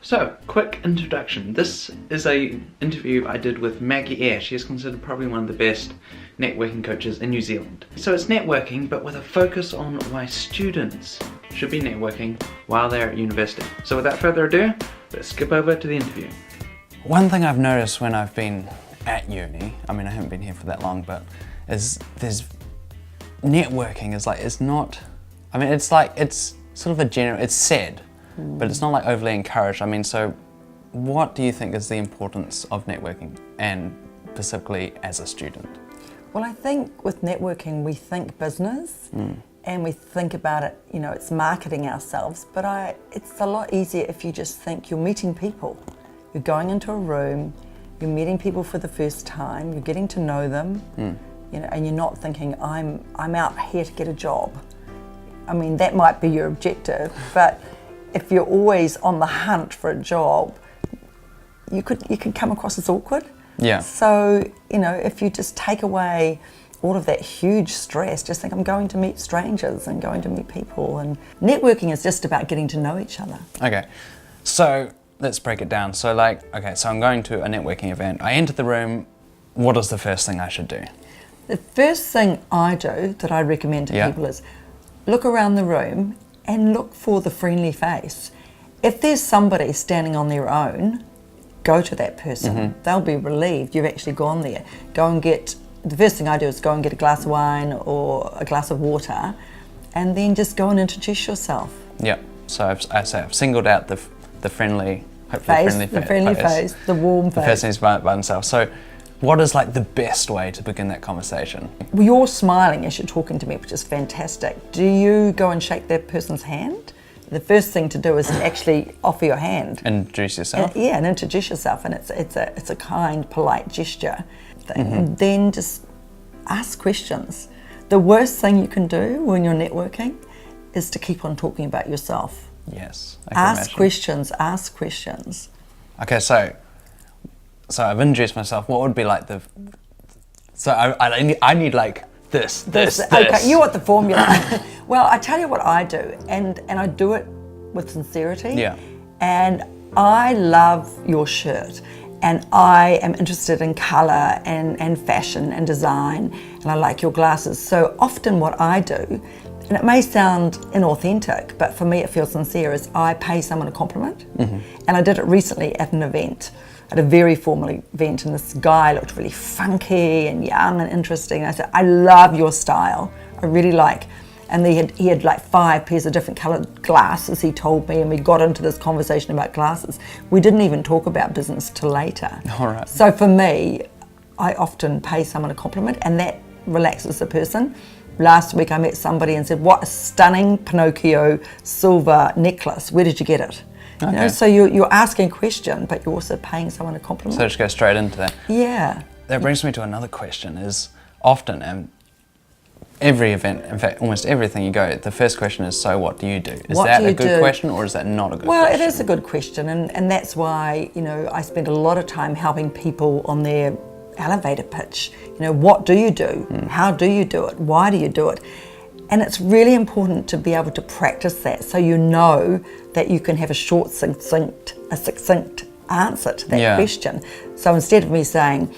So, quick introduction. This is an interview I did with Maggie Eyre. She is considered probably one of the best networking coaches in New Zealand. So it's networking, but with a focus on why students should be networking while they're at university. So without further ado, let's skip over to the interview. One thing I've noticed when I've been at uni, I mean I haven't been here for that long, but is there's networking is like, it's not, I mean it's like, it's sort of a general, it's said, but it's not like overly encouraged. I mean, so what do you think is the importance of networking, and specifically as a student? Well, I think with networking we think business and we think about it, you know, it's marketing ourselves, but it's a lot easier if you just think you're meeting people. You're going into a room, you're meeting people for the first time, you're getting to know them, you know, and you're not thinking, I'm out here to get a job. I mean, that might be your objective, but if you're always on the hunt for a job, you could come across as awkward. Yeah. So, you know, if you just take away all of that huge stress, just think, I'm going to meet strangers and going to meet people. And networking is just about getting to know each other. Okay, so let's break it down. So like, okay, so I'm going to a networking event. I enter the room. What is the first thing I should do? The first thing I do that I recommend to people is look around the room and look for the friendly face. If there's somebody standing on their own, go to that person. They'll be relieved you've actually gone there. The first thing I do is go and get a glass of wine or a glass of water, and then just go and introduce yourself. Yeah, so I've singled out the friendly, hopefully friendly face, the warm face. The person who's by themselves. So what is like the best way to begin that conversation? Well, you're smiling as you're talking to me, which is fantastic. Do you go and shake that person's hand? The first thing to do is to actually offer your hand. Introduce yourself? And introduce yourself, and it's a kind, polite gesture. And then just ask questions. The worst thing you can do when you're networking is to keep on talking about yourself. Yes, I can imagine. Ask questions. Okay, so I've introduced myself. What would be like I need like this. Okay, you want the formula. Well, I tell you what I do, and I do it with sincerity. Yeah. And I love your shirt, and I am interested in colour and fashion and design, and I like your glasses. So often what I do, and it may sound inauthentic, but for me it feels sincere, is I pay someone a compliment. And I did it recently at an event, at a very formal event, and this guy looked really funky and young and interesting. And I said, I love your style, I really like. And he had like 5 pairs of different coloured glasses, he told me, and we got into this conversation about glasses. We didn't even talk about business till later. All right. So for me, I often pay someone a compliment, and that relaxes the person. Last week I met somebody and said, what a stunning Pinocchio silver necklace, where did you get it? Okay. You know, so you're asking a question, but you're also paying someone a compliment. So just go straight into that. Yeah. That brings me to another question, is often, every event, in fact almost everything you go, the first question is, so what do you do? Is that a good question, or is that not a good question? Well, it is a good question, and that's why, you know, I spend a lot of time helping people on their elevator pitch. You know, what do you do? How do you do it? Why do you do it? And it's really important to be able to practice that, so you know that you can have a short, succinct answer to that question. So instead of me saying,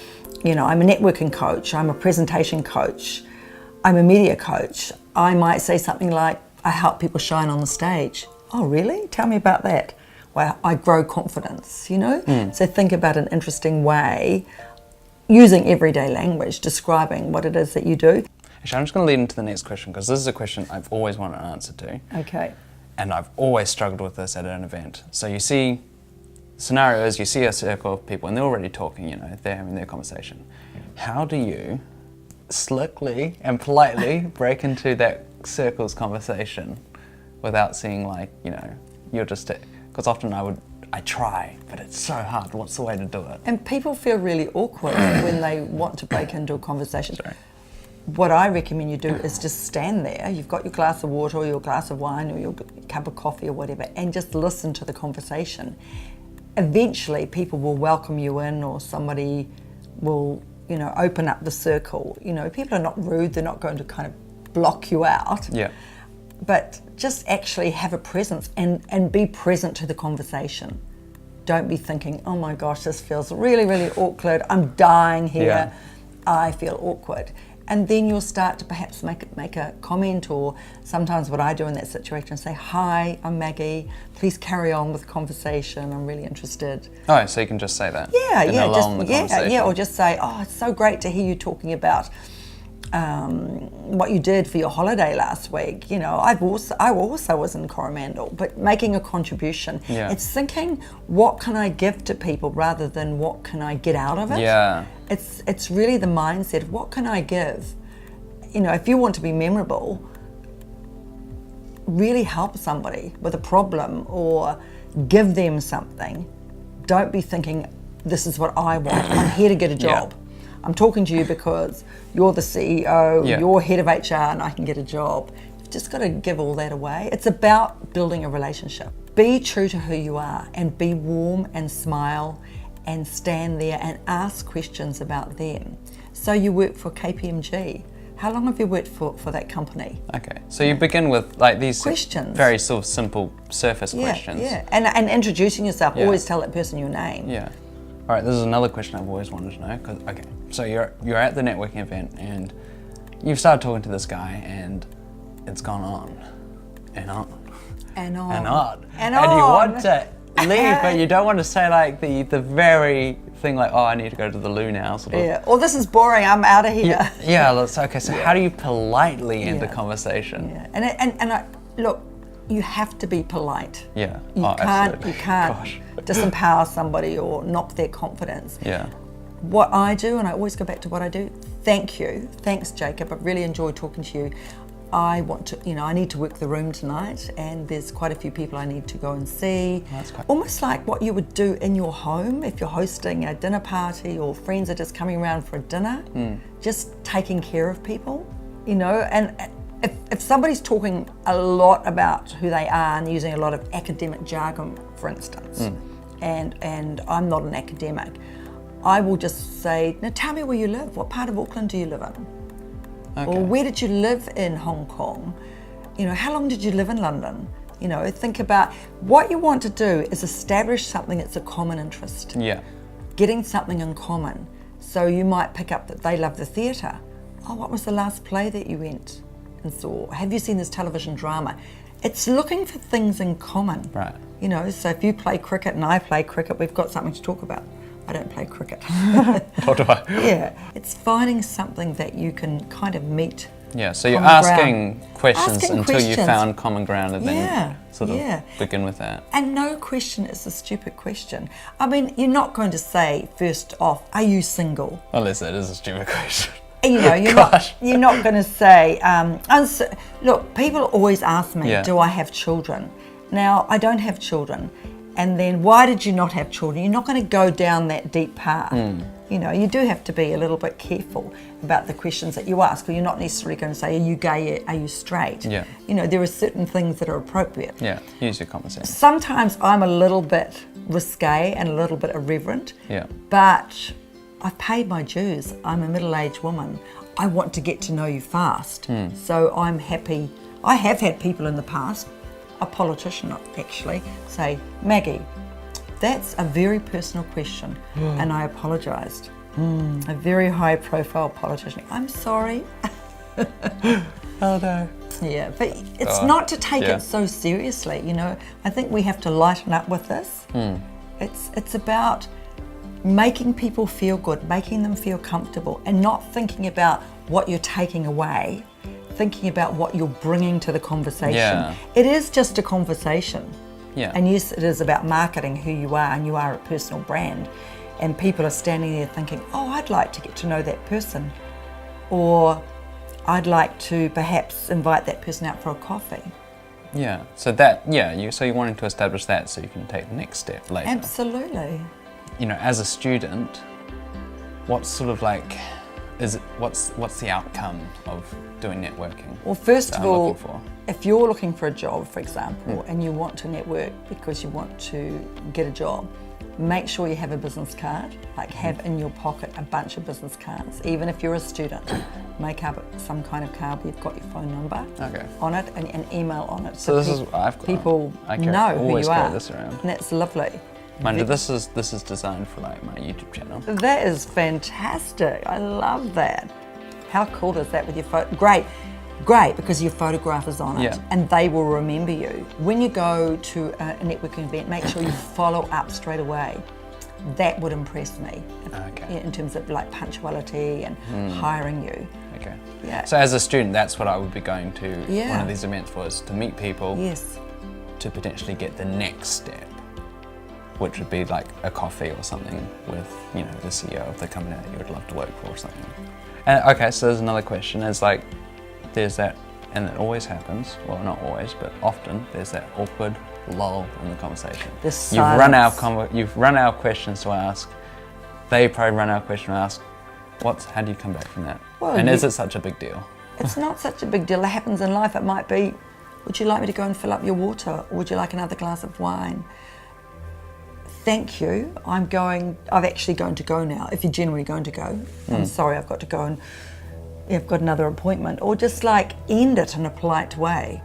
you know, I'm a networking coach, I'm a presentation coach, I'm a media coach, I might say something like, I help people shine on the stage. Oh, really? Tell me about that. Well, I grow confidence, you know? So think about an interesting way, using everyday language, describing what it is that you do. Actually, I'm just going to lead into the next question, because this is a question I've always wanted an answer to. Okay. And I've always struggled with this at an event. So you see scenarios, you see a circle of people, and they're already talking, you know, they're having their conversation. How do you slickly and politely break into that circle's conversation without seeing like, you know, you're just, because often I try, but it's so hard. What's the way to do it? And people feel really awkward when they want to break into a conversation. Sorry. What I recommend you do is just stand there. You've got your glass of water or your glass of wine or your cup of coffee or whatever, and just listen to the conversation. Eventually people will welcome you in, or somebody will, you know, open up the circle. You know, people are not rude, they're not going to kind of block you out. Yeah. But just actually have a presence and be present to the conversation. Don't be thinking, oh my gosh, this feels really, really awkward. I'm dying here. Yeah. I feel awkward. And then you'll start to perhaps make a comment, or sometimes what I do in that situation is say, hi, I'm Maggie. Please carry on with the conversation. I'm really interested. Oh, so you can just say that? Yeah, in yeah, along the yeah, conversation. or just say, oh, it's so great to hear you talking about what you did for your holiday last week. You know, I also was in Coromandel, but making a contribution. Yeah. It's thinking, what can I give to people rather than what can I get out of it? Yeah. It's really the mindset of what can I give? You know, if you want to be memorable, really help somebody with a problem or give them something. Don't be thinking, this is what I want. I'm here to get a job. I'm talking to you because you're the CEO, you're head of HR, and I can get a job. You've just got to give all that away. It's about building a relationship. Be true to who you are and be warm and smile and stand there and ask questions about them. So you work for KPMG. How long have you worked for that company? Okay, so you begin with like these questions, very sort of simple surface questions. Yeah, and introducing yourself. Always tell that person your name. Yeah. All right, this is another question I've always wanted to know. Okay, so you're at the networking event and you've started talking to this guy and it's gone on and on and on and on and you on. want to leave, but you don't want to say like the very thing like, oh, I need to go to the loo now, sort of. Yeah. Or this is boring. I'm out of here. Yeah. Okay. So how do you politely end the conversation? Yeah. And I, look, you have to be polite. Yeah. You can't Gosh. disempower somebody or knock their confidence. Yeah. What I do, and I always go back to what I do. Thank you. Thanks, Jacob. I've really enjoyed talking to you. I want to, I need to work the room tonight, and there's quite a few people I need to go and see. Oh, that's quite... Almost like what you would do in your home if you're hosting a dinner party or friends are just coming around for a dinner, just taking care of people, and if somebody's talking a lot about who they are and using a lot of academic jargon, for instance, and I'm not an academic, I will just say, now tell me where you live. What part of Auckland do you live in? Okay. Or where did you live in Hong Kong? How long did you live in London? Think about what you want to do is establish something that's a common interest. Yeah. Getting something in common. So you might pick up that they love the theatre. Oh, what was the last play that you went and saw? Have you seen this television drama? It's looking for things in common. Right. So if you play cricket and I play cricket, we've got something to talk about. I don't play cricket. Nor do I. Yeah, it's finding something that you can kind of meet. Yeah, so you're common asking ground. questions Asking until you questions. found common ground and then Yeah. begin with that. And no question is a stupid question. I mean, you're not going to say first off, are you single? Unless that is a stupid question. You're not going to say, look, people always ask me, do I have children? Now, I don't have children. And then why did you not have children? You're not going to go down that deep path. You do have to be a little bit careful about the questions that you ask. Or you're not necessarily going to say, are you gay, are you straight? Yeah. There are certain things that are appropriate. Yeah, use your common sense. Sometimes I'm a little bit risque and a little bit irreverent. Yeah. But I've paid my dues. I'm a middle-aged woman. I want to get to know you fast. So I'm happy. I have had people in the past, a politician actually, say, Maggie, that's a very personal question, and I apologised. A very high-profile politician. I'm sorry. Oh no. Yeah, but it's not to take it so seriously. I think we have to lighten up with this. It's about making people feel good, making them feel comfortable, and not thinking about what you're taking away. Thinking about what you're bringing to the conversation. Yeah. It is just a conversation. Yeah. And yes, it is about marketing who you are, and you are a personal brand. And people are standing there thinking, oh, I'd like to get to know that person. Or I'd like to perhaps invite that person out for a coffee. Yeah. So you're wanting to establish that so you can take the next step later. Absolutely. As a student, what's sort of like what's the outcome of doing networking? Well, first of all, for? if you're looking for a job, for example, and you want to network because you want to get a job, make sure you have a business card. Have in your pocket a bunch of business cards. Even if you're a student, make up some kind of card where you've got your phone number on it and an email on it. So this is people know who you are. This around. And that's lovely. Mind you, this is designed for like my YouTube channel. That is fantastic. I love that. How cool is that with your photo? Great, because your photograph is on it, and they will remember you. When you go to a networking event, make sure you follow up straight away. That would impress me in terms of like punctuality and hiring you. Okay. Yeah. So as a student, that's what I would be going to one of these events for, is to meet people. Yes. To potentially get the next step, which would be like a coffee or something with, you know, the CEO of the company that you would love to work for or something. And okay, so there's another question. It's like, there's that, and it always happens, well, not always, but often, there's that awkward lull in the conversation. You've run out of questions to ask. They probably run out of questions to ask. How do you come back from that? Well, and is it such a big deal? It's not such a big deal. It happens in life. It might be, would you like me to go and fill up your water? Or would you like another glass of wine? Thank you. I'm actually going to go now. If you're generally going to go, I'm sorry, I've got to go and I've got another appointment. Or just like end it in a polite way.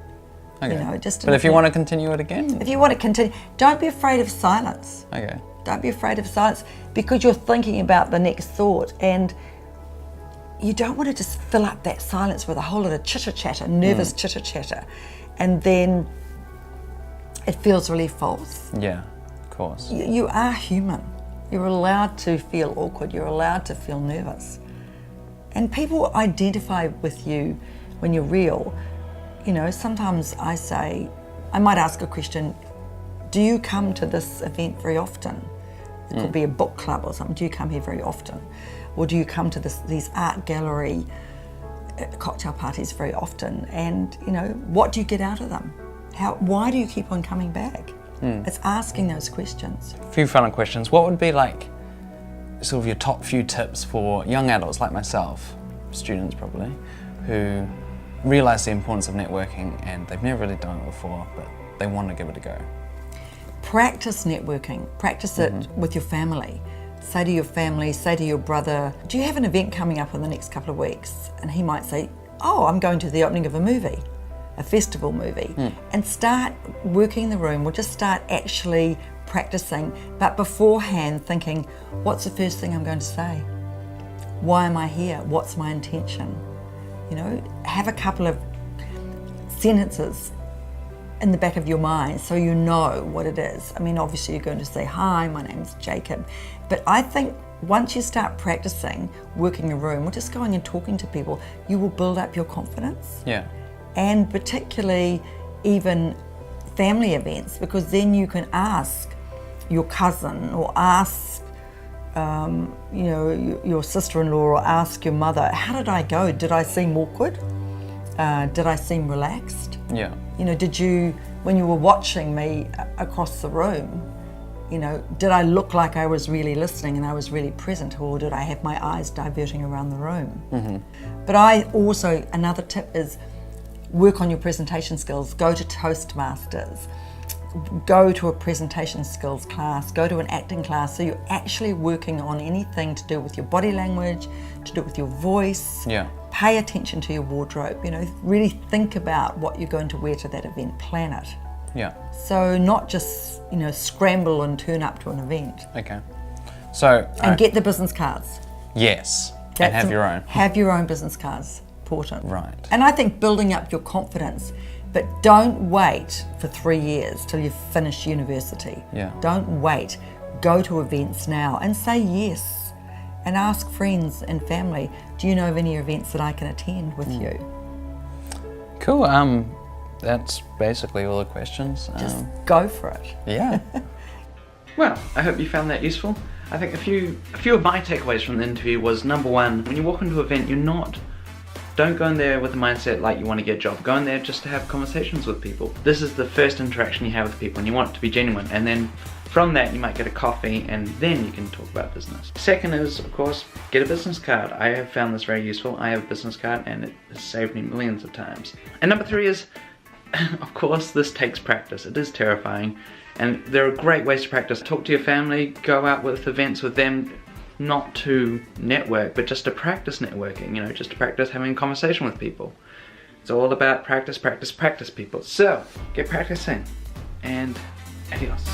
Okay. You know, just. But if you want to continue it again? If you want to continue, don't be afraid of silence. Okay. Don't be afraid of silence, because you're thinking about the next thought, and you don't want to just fill up that silence with a whole lot of chitter-chatter, nervous chitter-chatter, and then it feels really false. Yeah, of course. You are human. You're allowed to feel awkward. You're allowed to feel nervous. And people identify with you when you're real. You know, sometimes I might ask a question, do you come to this event very often? It could be a book club or something. Do you come here very often? Or do you come to these art gallery cocktail parties very often? And, you know, what do you get out of them? Why do you keep on coming back? It's asking those questions. A few final questions. What would be like sort of your top few tips for young adults like myself, students probably, who realise the importance of networking and they've never really done it before, but they want to give it a go? Practice networking. Practice it with your family. Say to your family, say to your brother, do you have an event coming up in the next couple of weeks? And he might say, oh, I'm going to the opening of a movie, a festival movie. And start working the room, or just start actually practicing, but beforehand thinking, what's the first thing I'm going to say? Why am I here? What's my intention? You know, have a couple of sentences in the back of your mind so you know what it is. I mean, obviously you're going to say, hi, my name's Jacob. But I think once you start practicing working a room or just going and talking to people, you will build up your confidence. Yeah. And particularly even family events, because then you can ask your cousin or ask you know, your sister-in-law, or ask your mother, how did I go? Did I seem awkward? Did I seem relaxed? Yeah. You know, did you, when you were watching me across the room, you know, did I look like I was really listening and I was really present, or did I have my eyes diverting around the room? But another tip is work on your presentation skills. Go to Toastmasters, go to a presentation skills class, go to an acting class, so you're actually working on anything to do with your body language, to do with your voice. Yeah. Pay attention to your wardrobe, you know, really think about what you're going to wear to that event, plan it. Yeah. So not just, you know, scramble and turn up to an event. Okay. So. And get the business cards. Yes. And have your own. Have your own business cards. Important. Right. And I think building up your confidence, but don't wait for 3 years till you've finished university. Yeah. Don't wait. Go to events now and say yes. And ask friends and family, do you know of any events that I can attend with you? Cool. That's basically all the questions. Just go for it. Yeah. Well, I hope you found that useful. I think a few of my takeaways from the interview was, number one, when you walk into an event, don't go in there with the mindset like you want to get a job. Go in there just to have conversations with people. This is the first interaction you have with people, and you want it to be genuine. And then from that, you might get a coffee, and then you can talk about business. Second is, of course, get a business card. I have found this very useful. I have a business card, and it has saved me millions of times. And number three is, of course, this takes practice. It is terrifying, and there are great ways to practice. Talk to your family, go out with events with them, not to network, but just to practice networking, you know, just to practice having a conversation with people. It's all about practice, practice, practice, people. So, get practicing, and adios.